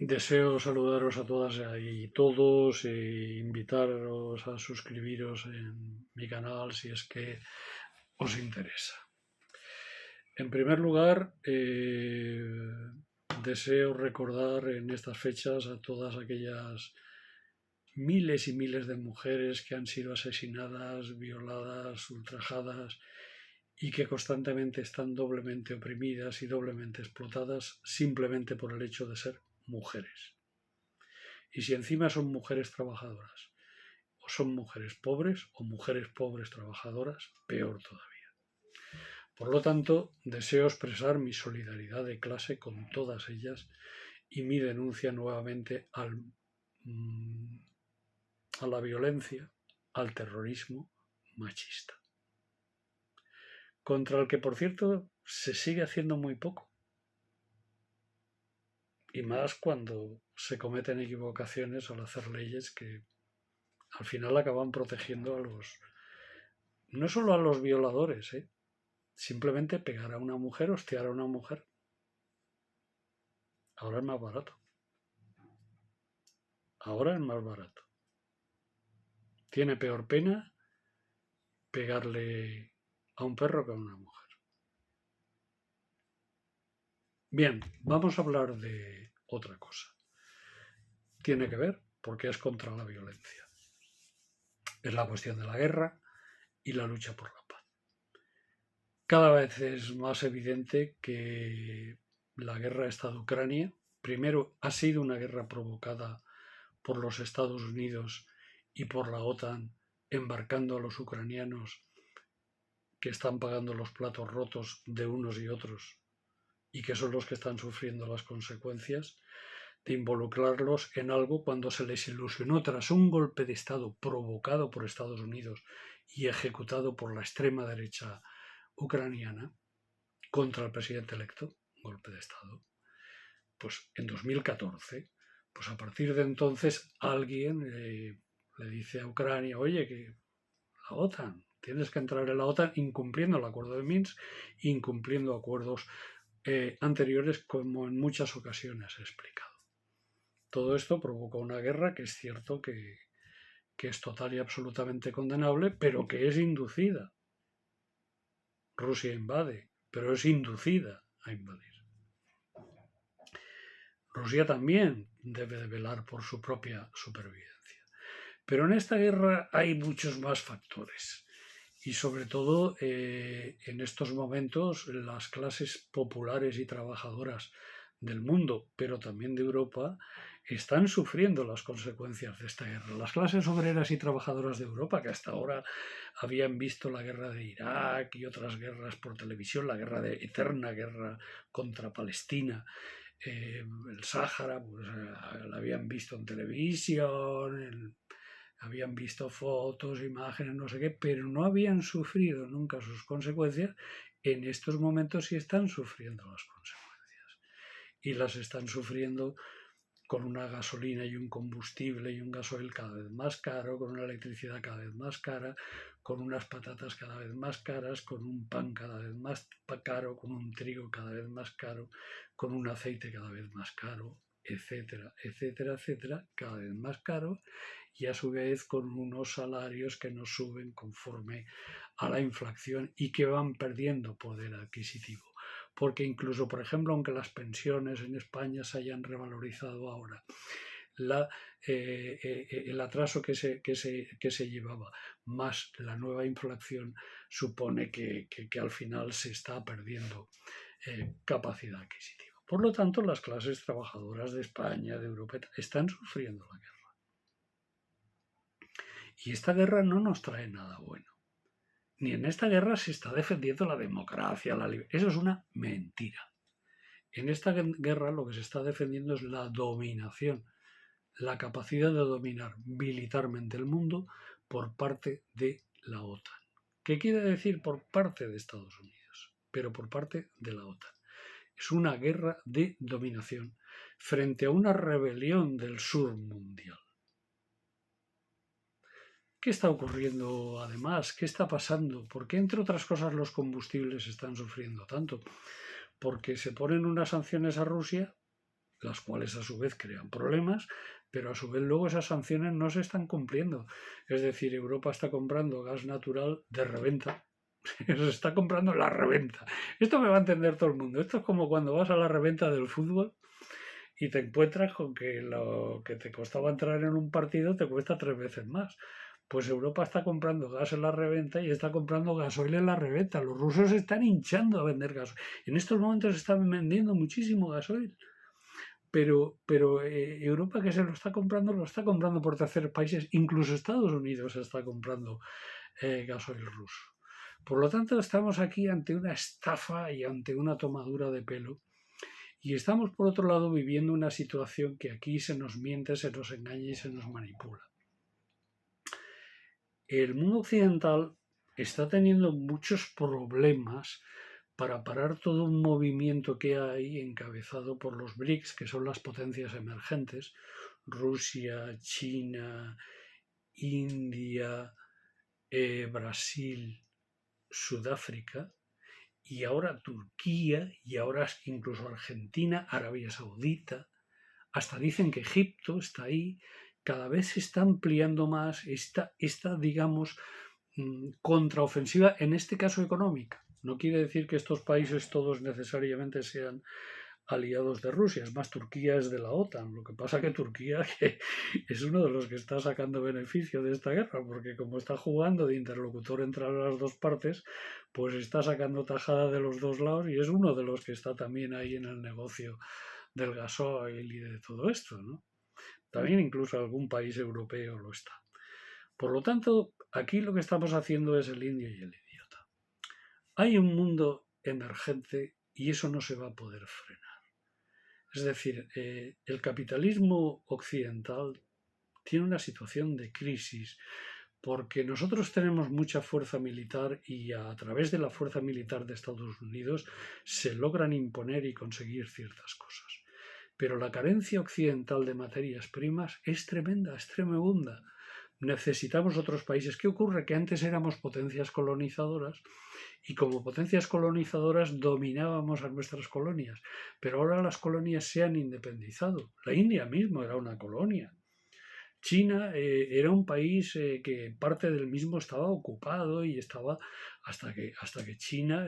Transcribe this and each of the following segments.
Deseo saludaros a todas y todos e invitaros a suscribiros en mi canal si es que os interesa. En primer lugar, deseo recordar en estas fechas a todas aquellas miles y miles de mujeres que han sido asesinadas, violadas, ultrajadas y que constantemente están doblemente oprimidas y doblemente explotadas simplemente por el hecho de ser mujeres. Y si encima son mujeres trabajadoras, o son mujeres pobres trabajadoras, peor todavía. Por lo tanto, deseo expresar mi solidaridad de clase con todas ellas y mi denuncia nuevamente a la violencia, al terrorismo machista, contra el que, por cierto, se sigue haciendo muy poco. Y más cuando se cometen equivocaciones al hacer leyes que al final acaban protegiendo no solo a los violadores, simplemente pegar a una mujer, hostiar a una mujer. Ahora es más barato. Ahora es más barato. Tiene peor pena pegarle a un perro que a una mujer. Bien, vamos a hablar de otra cosa. Tiene que ver porque es contra la violencia. Es la cuestión de la guerra y la lucha por la paz. Cada vez es más evidente que la guerra esta de Ucrania, primero, ha sido una guerra provocada por los Estados Unidos y por la OTAN, embarcando a los ucranianos que están pagando los platos rotos de unos y otros y que son los que están sufriendo las consecuencias de involucrarlos en algo cuando se les ilusionó tras un golpe de Estado provocado por Estados Unidos y ejecutado por la extrema derecha ucraniana contra el presidente electo, un golpe de Estado, pues en 2014, pues a partir de entonces alguien le dice a Ucrania, oye, que la OTAN, tienes que entrar en la OTAN incumpliendo el acuerdo de Minsk, incumpliendo acuerdos anteriores, como en muchas ocasiones he explicado. Todo esto provocó una guerra que es cierto que es total y absolutamente condenable, pero que es inducida. Rusia invade, pero es inducida a invadir. Rusia también debe de velar por su propia supervivencia. Pero en esta guerra hay muchos más factores. Y sobre todo en estos momentos las clases populares y trabajadoras del mundo, pero también de Europa, están sufriendo las consecuencias de esta guerra. Las clases obreras y trabajadoras de Europa, que hasta ahora habían visto la guerra de Irak y otras guerras por televisión, la eterna guerra contra Palestina, el Sáhara, pues la habían visto en televisión, habían visto fotos, imágenes, no sé qué, pero no habían sufrido nunca sus consecuencias. En estos momentos sí están sufriendo las consecuencias. Y las están sufriendo con una gasolina y un combustible y un gasoil cada vez más caro, con una electricidad cada vez más cara, con unas patatas cada vez más caras, con un pan cada vez más caro, con un trigo cada vez más caro, con un aceite cada vez más caro, etcétera, etcétera, etcétera, cada vez más caro, y a su vez con unos salarios que no suben conforme a la inflación y que van perdiendo poder adquisitivo. Porque incluso, por ejemplo, aunque las pensiones en España se hayan revalorizado ahora, el atraso que se llevaba más la nueva inflación supone que al final se está perdiendo capacidad adquisitiva. Por lo tanto, las clases trabajadoras de España, de Europa, están sufriendo la guerra. Y esta guerra no nos trae nada bueno. Ni en esta guerra se está defendiendo la democracia, la libertad. Eso es una mentira. En esta guerra lo que se está defendiendo es la dominación, la capacidad de dominar militarmente el mundo por parte de la OTAN. ¿Qué quiere decir por parte de Estados Unidos? Pero por parte de la OTAN. Es una guerra de dominación frente a una rebelión del sur mundial. ¿Qué está ocurriendo además? ¿Qué está pasando? ¿Por qué, entre otras cosas, los combustibles están sufriendo tanto? Porque se ponen unas sanciones a Rusia las cuales a su vez crean problemas, pero a su vez luego esas sanciones no se están cumpliendo. Es decir, Europa está comprando gas natural de reventa. Se está comprando la reventa. Esto me va a entender todo el mundo. Esto es como cuando vas a la reventa del fútbol y te encuentras con que lo que te costaba entrar en un partido te cuesta 3 veces más. Pues Europa está comprando gas en la reventa y está comprando gasoil en la reventa. Los rusos se están hinchando a vender gasoil. En estos momentos están vendiendo muchísimo gasoil. Pero Europa, que se lo está comprando por terceros países. Incluso Estados Unidos está comprando gasoil ruso. Por lo tanto, estamos aquí ante una estafa y ante una tomadura de pelo. Y estamos, por otro lado, viviendo una situación que aquí se nos miente, se nos engaña y se nos manipula. El mundo occidental está teniendo muchos problemas para parar todo un movimiento que hay encabezado por los BRICS, que son las potencias emergentes, Rusia, China, India, Brasil, Sudáfrica, y ahora Turquía, y ahora incluso Argentina, Arabia Saudita, hasta dicen que Egipto está ahí. Cada vez se está ampliando más esta digamos, contraofensiva, en este caso económica. No quiere decir que estos países todos necesariamente sean aliados de Rusia, es más, Turquía es de la OTAN. Lo que pasa que Turquía que es uno de los que está sacando beneficio de esta guerra, porque como está jugando de interlocutor entre las dos partes, pues está sacando tajada de los dos lados y es uno de los que está también ahí en el negocio del gasoil y de todo esto, ¿no? También incluso algún país europeo lo está. Por lo tanto, aquí lo que estamos haciendo es el indio y el idiota. Hay un mundo emergente y eso no se va a poder frenar. Es decir, el capitalismo occidental tiene una situación de crisis porque nosotros tenemos mucha fuerza militar y a través de la fuerza militar de Estados Unidos se logran imponer y conseguir ciertas cosas. Pero la carencia occidental de materias primas es tremenda, es tremenda. Necesitamos otros países. ¿Qué ocurre? Que antes éramos potencias colonizadoras y como potencias colonizadoras dominábamos a nuestras colonias, pero ahora las colonias se han independizado. La India mismo era una colonia. China era un país que parte del mismo estaba ocupado y estaba hasta que China,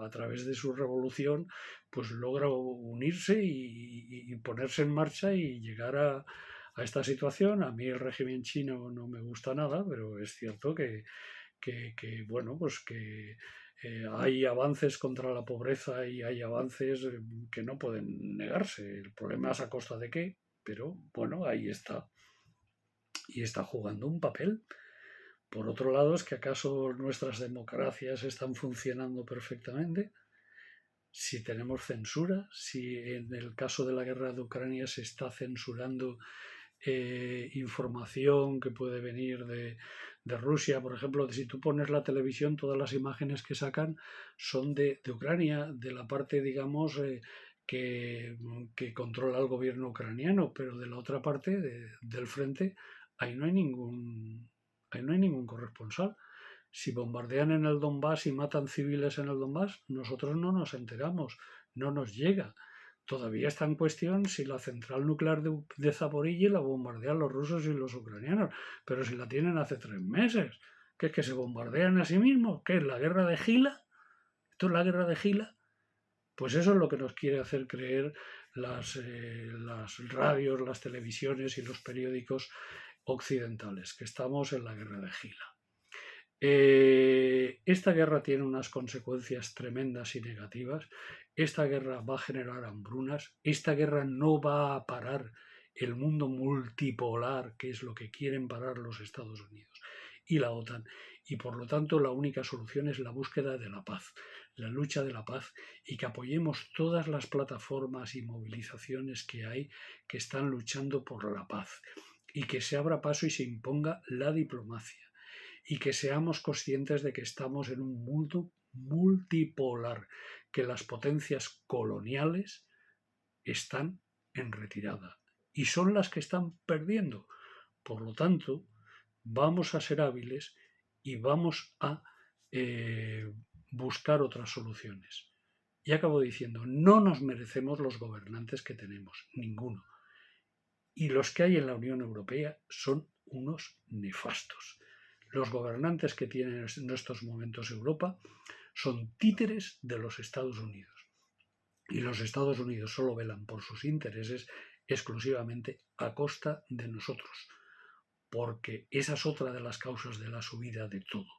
a través de su revolución, pues logra unirse y ponerse en marcha y llegar a esta situación. A mí el régimen chino no me gusta nada, pero es cierto que bueno, pues que hay avances contra la pobreza y hay avances que no pueden negarse. El problema es a costa de qué, pero bueno, ahí está. Y está jugando un papel. Por otro lado, es que acaso nuestras democracias están funcionando perfectamente. Si tenemos censura, si en el caso de la guerra de Ucrania se está censurando información que puede venir de Rusia, por ejemplo, si tú pones la televisión, todas las imágenes que sacan son de Ucrania, de la parte, digamos, que controla el gobierno ucraniano, pero de la otra parte, del frente, ahí no hay ningún corresponsal. Si bombardean en el Donbass y matan civiles en el Donbass, nosotros no nos enteramos, no nos llega. Todavía está en cuestión si la central nuclear de Zaporilla la bombardean los rusos y los ucranianos, pero si la tienen hace 3 meses, ¿qué es que se bombardean a sí mismos? ¿Qué es la guerra de Gila? ¿Esto es la guerra de Gila? Pues eso es lo que nos quiere hacer creer las radios, las televisiones y los periódicos occidentales, que estamos en la guerra de Gila. Esta guerra tiene unas consecuencias tremendas y negativas. Esta guerra va a generar hambrunas. Esta guerra no va a parar el mundo multipolar, que es lo que quieren parar los Estados Unidos y la OTAN. Y por lo tanto la única solución es la búsqueda de la paz, la lucha de la paz, y que apoyemos todas las plataformas y movilizaciones que hay que están luchando por la paz, y que se abra paso y se imponga la diplomacia. Y que seamos conscientes de que estamos en un mundo multipolar, que las potencias coloniales están en retirada y son las que están perdiendo. Por lo tanto, vamos a ser hábiles y vamos a buscar otras soluciones. Y acabo diciendo, no nos merecemos los gobernantes que tenemos, ninguno. Y los que hay en la Unión Europea son unos nefastos. Los gobernantes que tienen en estos momentos Europa son títeres de los Estados Unidos. Y los Estados Unidos solo velan por sus intereses exclusivamente a costa de nosotros. Porque esa es otra de las causas de la subida de todo.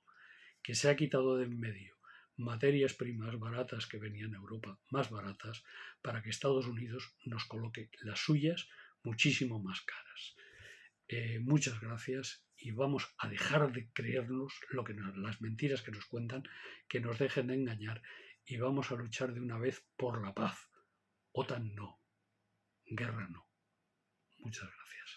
Que se ha quitado de en medio materias primas baratas que venían a Europa, más baratas, para que Estados Unidos nos coloque las suyas muchísimo más caras. Muchas gracias y vamos a dejar de creernos las mentiras que nos cuentan, que nos dejen de engañar y vamos a luchar de una vez por la paz. OTAN no, guerra no. Muchas gracias.